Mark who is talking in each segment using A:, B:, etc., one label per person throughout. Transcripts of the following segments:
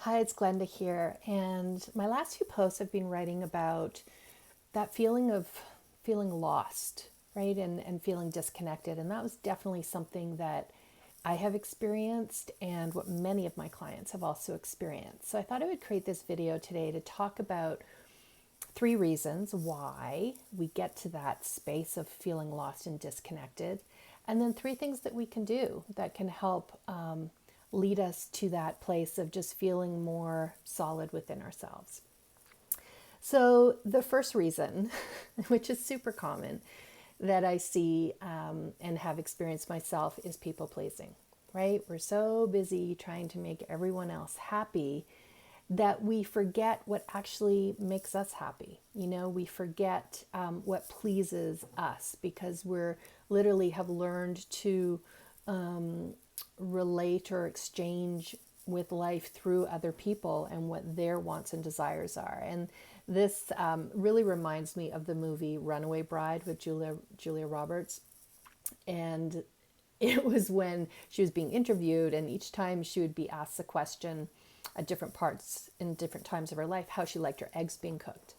A: Hi, it's Glenda here. And my last few posts I've been writing about that feeling of feeling lost, right? And feeling disconnected. And that was definitely something that I have experienced and what many of my clients have also experienced. So I thought I would create this video today to talk about three reasons why we get to that space of feeling lost and disconnected, and then three things that we can do that can help lead us to that place of just feeling more solid within ourselves. So, the first reason, which is super common, that I see and have experienced myself is people pleasing, right? We're so busy trying to make everyone else happy that we forget what actually makes us happy. We forget what pleases us because we're literally have learned to relate or exchange with life through other people and what their wants and desires are. And this really reminds me of the movie Runaway Bride with Julia Roberts. And it was when she was being interviewed, and each time she would be asked a question at different parts in different times of her life, how she liked her eggs being cooked.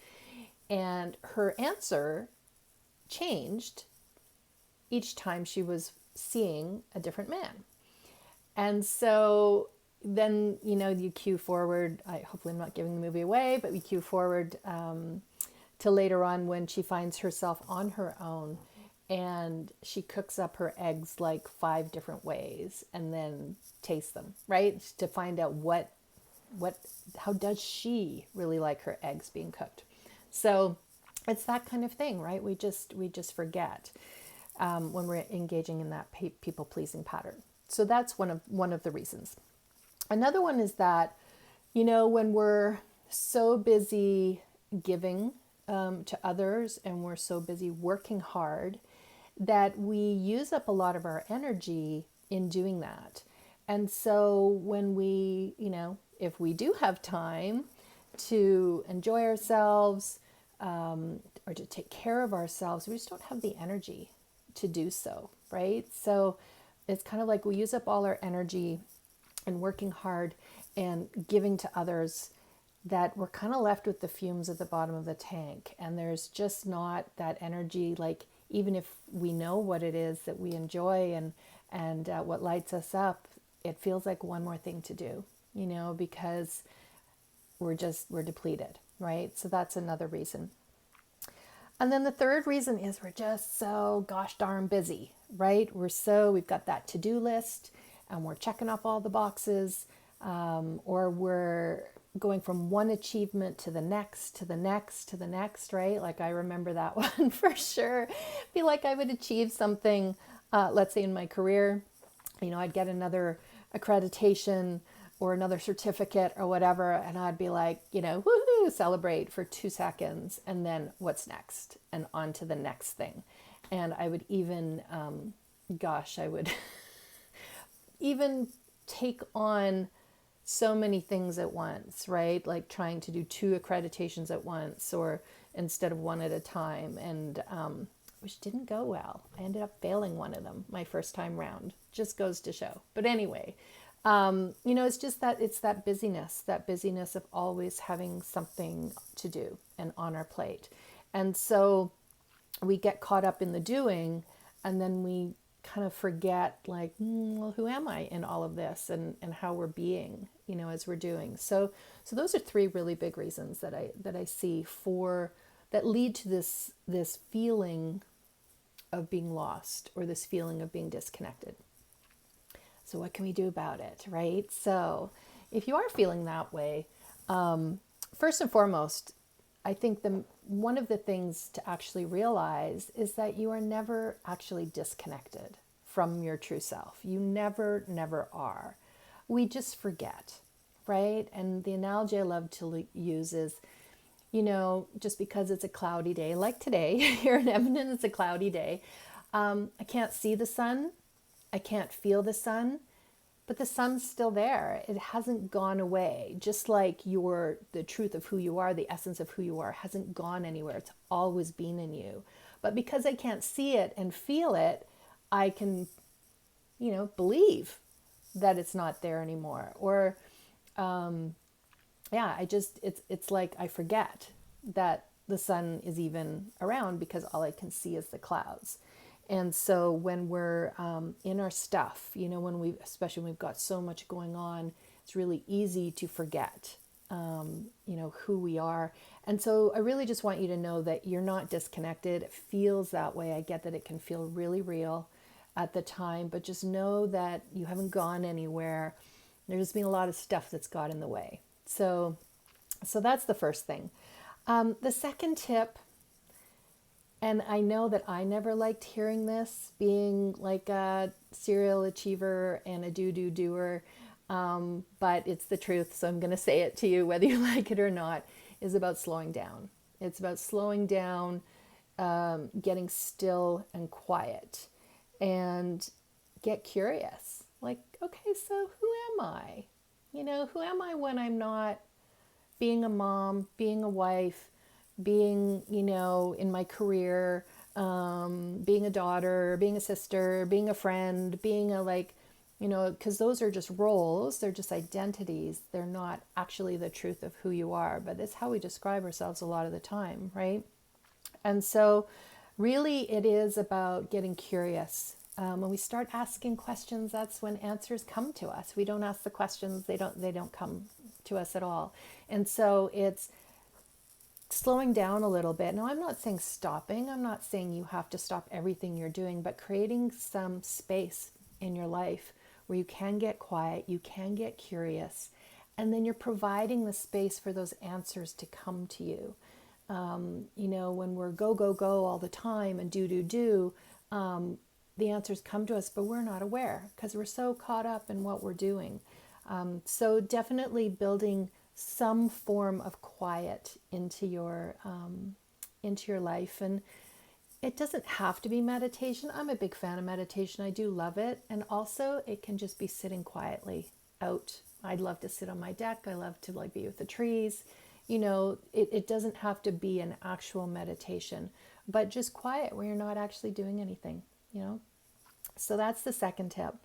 A: And her answer changed each time she was seeing a different man. And so then, you cue forward. Hopefully, I'm not giving the movie away, but we cue forward to later on when she finds herself on her own and she cooks up her eggs like 5 different ways and then tastes them, right? To find out how does she really like her eggs being cooked. So it's that kind of thing, right? We just forget when we're engaging in that people pleasing pattern. So that's one of the reasons. Another one is that, when we're so busy giving to others and we're so busy working hard that we use up a lot of our energy in doing that. And so when we, if we do have time to enjoy ourselves or to take care of ourselves, we just don't have the energy to do so, right? So it's kind of like we use up all our energy and working hard and giving to others that we're kind of left with the fumes at the bottom of the tank. And there's just not that energy, like even if we know what it is that we enjoy and what lights us up, it feels like one more thing to do, because we're depleted, right? So that's another reason. And then the third reason is we're just so gosh darn busy, right? We've got that to-do list and we're checking off all the boxes, or we're going from one achievement to the next, to the next, to the next, right? Like I remember that one for sure. Feel like I would achieve something, let's say in my career, I'd get another accreditation or another certificate or whatever, and I'd be like, woohoo, celebrate for 2 seconds, and then what's next? And on to the next thing. And I would even, I would even take on so many things at once, right? Like trying to do 2 accreditations at once or instead of one at a time, and which didn't go well. I ended up failing one of them my first time round. Just goes to show. But anyway, it's just it's that busyness of always having something to do and on our plate. And so we get caught up in the doing, and then we kind of forget, like, well, who am I in all of this, and how we're being, as we're doing. So those are 3 really big reasons that I see for that lead to this feeling of being lost or this feeling of being disconnected. So what can we do about it, right? So if you are feeling that way, first and foremost, I think one of the things to actually realize is that you are never actually disconnected from your true self. You never are. We just forget, right? And the analogy I love to use is, just because it's a cloudy day, like today, here in Edmonton, it's a cloudy day. I can't see the sun. I can't feel the sun, but the sun's still there. It hasn't gone away. Just like the truth of who you are, the essence of who you are hasn't gone anywhere. It's always been in you. But because I can't see it and feel it, I can, believe that it's not there anymore. Or yeah, it's like I forget that the sun is even around because all I can see is the clouds. And so when we're in our stuff, when especially when we've got so much going on, it's really easy to forget, who we are. And so I really just want you to know that you're not disconnected. It feels that way. I get that it can feel really real at the time, but just know that you haven't gone anywhere. There's been a lot of stuff that's got in the way. So that's the first thing. The second tip, and I know that I never liked hearing this, being like a serial achiever and a doer, but it's the truth, so I'm going to say it to you whether you like it or not, is about slowing down. It's about slowing down, getting still and quiet, and get curious. Like, okay, so who am I? Who am I when I'm not being a mom, being a wife, being, in my career, being a daughter, being a sister, being a friend, being a because those are just roles, they're just identities. They're not actually the truth of who you are, but it's how we describe ourselves a lot of the time, right? And so, really, it is about getting curious. When we start asking questions, that's when answers come to us. We don't ask the questions; they don't come to us at all. And so, it's slowing down a little bit. Now, I'm not saying stopping. I'm not saying you have to stop everything you're doing, but creating some space in your life where you can get quiet, you can get curious, and then you're providing the space for those answers to come to you. When we're go, go, go all the time and do, the answers come to us, but we're not aware because we're so caught up in what we're doing. So definitely building some form of quiet into your life, and it doesn't have to be meditation. I'm a big fan of meditation. I do love it, and also it can just be sitting quietly out. I'd love to sit on my deck. I love to be with the trees. It doesn't have to be an actual meditation, but just quiet where you're not actually doing anything. So that's the second tip.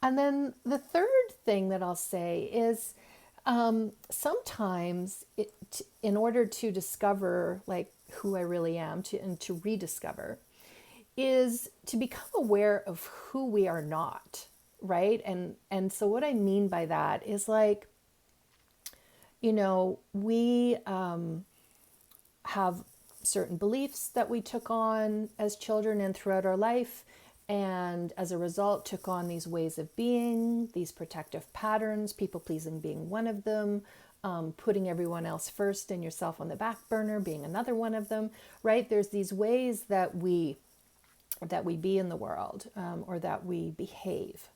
A: And then the third thing that I'll say is sometimes in order to discover who I really am and to rediscover is to become aware of who we are not, right? And so what I mean by that is we have certain beliefs that we took on as children and throughout our life, and as a result took on these ways of being, these protective patterns, people pleasing being one of them, putting everyone else first and yourself on the back burner being another one of them, right? There's these ways that we be in the world, or that we behave.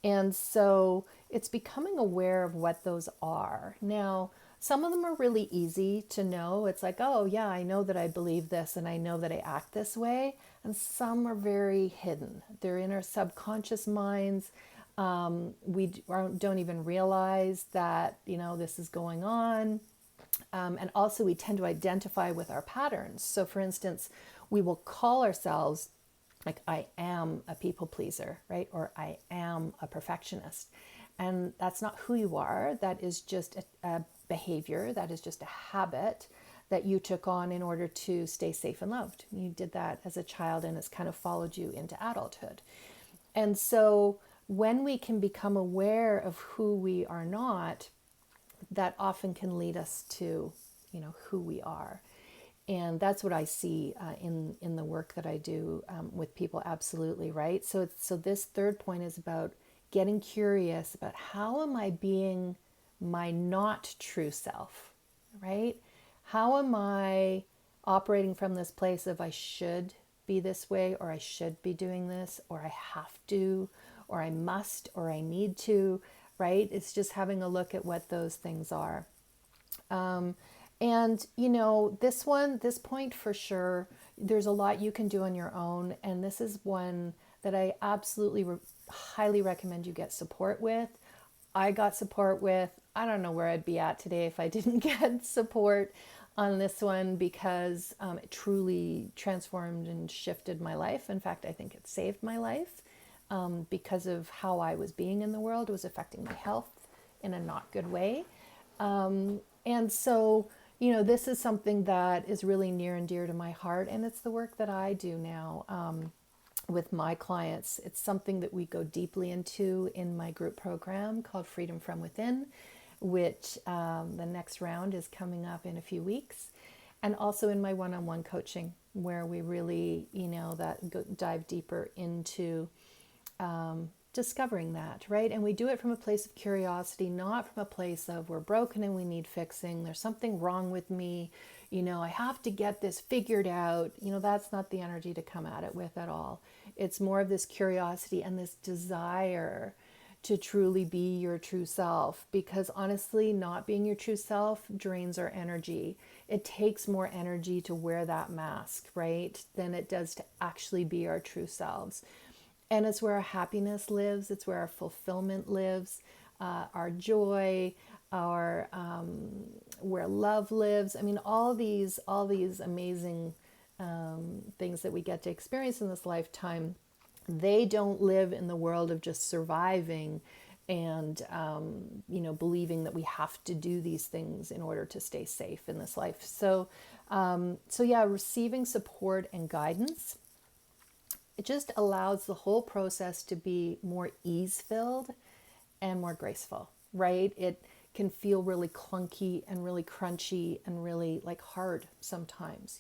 A: And so it's becoming aware of what those are. Now, some of them are really easy to know. It's like, oh yeah, I know that I believe this and I know that I act this way. And some are very hidden. They're in our subconscious minds. We don't even realize that, this is going on. And also we tend to identify with our patterns. So for instance, we will call ourselves I am a people pleaser, right? Or I am a perfectionist. And that's not who you are. That is just a behavior. That is just a habit that you took on in order to stay safe and loved. You did that as a child and it's kind of followed you into adulthood. And so when we can become aware of who we are not, that often can lead us to, who we are. And that's what I see in the work that I do with people, absolutely, right? So this third point is about getting curious about how am I being my not true self, right? How am I operating from this place of I should be this way, or I should be doing this, or I have to, or I must, or I need to, right? It's just having a look at what those things are. And, this point for sure, there's a lot you can do on your own. And this is one that I absolutely highly recommend you get support with. I got support with. I don't know where I'd be at today if I didn't get support on this one, because it truly transformed and shifted my life. In fact, I think it saved my life because of how I was being in the world. It was affecting my health in a not good way. And so, this is something that is really near and dear to my heart, and it's the work that I do now with my clients. It's something that we go deeply into in my group program called Freedom from Within, which the next round is coming up in a few weeks, and also in my one-on-one coaching, where we really, dive deeper into discovering that, right? And we do it from a place of curiosity, not from a place of we're broken and we need fixing. There's something wrong with me. I have to get this figured out. That's not the energy to come at it with at all. It's more of this curiosity and this desire to truly be your true self, because honestly, not being your true self drains our energy. It takes more energy to wear that mask, right, than it does to actually be our true selves. And it's where our happiness lives. It's where our fulfillment lives, our joy, our where love lives. I mean, all these amazing things that we get to experience in this lifetime, they don't live in the world of just surviving and believing that we have to do these things in order to stay safe in this life. So yeah, receiving support and guidance, it just allows the whole process to be more ease-filled and more graceful, right? It can feel really clunky and really crunchy and really like hard sometimes,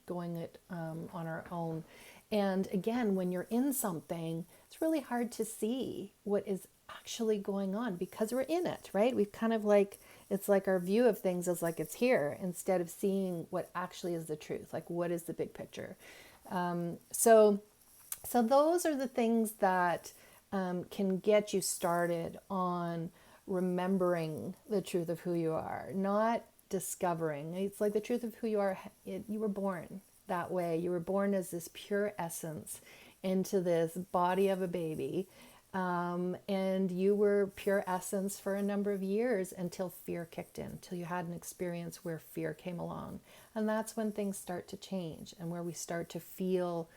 A: going it on our own. And again, when you're in something, it's really hard to see what is actually going on because we're in it, right? We've kind of like, it's like our view of things is like it's here instead of seeing what actually is the truth, like what is the big picture. So those are the things that can get you started on remembering the truth of who you are, not discovering. It's like the truth of who you are. You were born that way. You were born as this pure essence into this body of a baby. And you were pure essence for a number of years until fear kicked in, until you had an experience where fear came along. And that's when things start to change and where we start to feel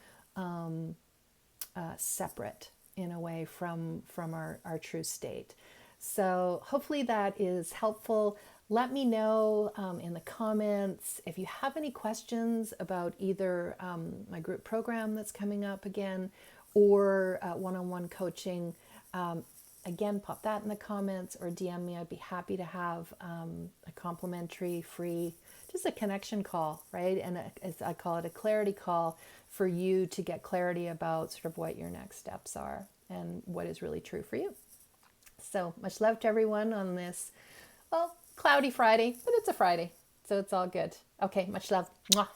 A: separate in a way from our true state. So hopefully that is helpful. Let me know in the comments if you have any questions about either my group program that's coming up again or one-on-one coaching. Again, pop that in the comments or DM me. I'd be happy to have a complimentary, free, just a connection call, right? And as I call it, a clarity call for you to get clarity about sort of what your next steps are and what is really true for you. So much love to everyone on this, well, cloudy Friday, but it's a Friday, so it's all good. Okay, much love. Mwah.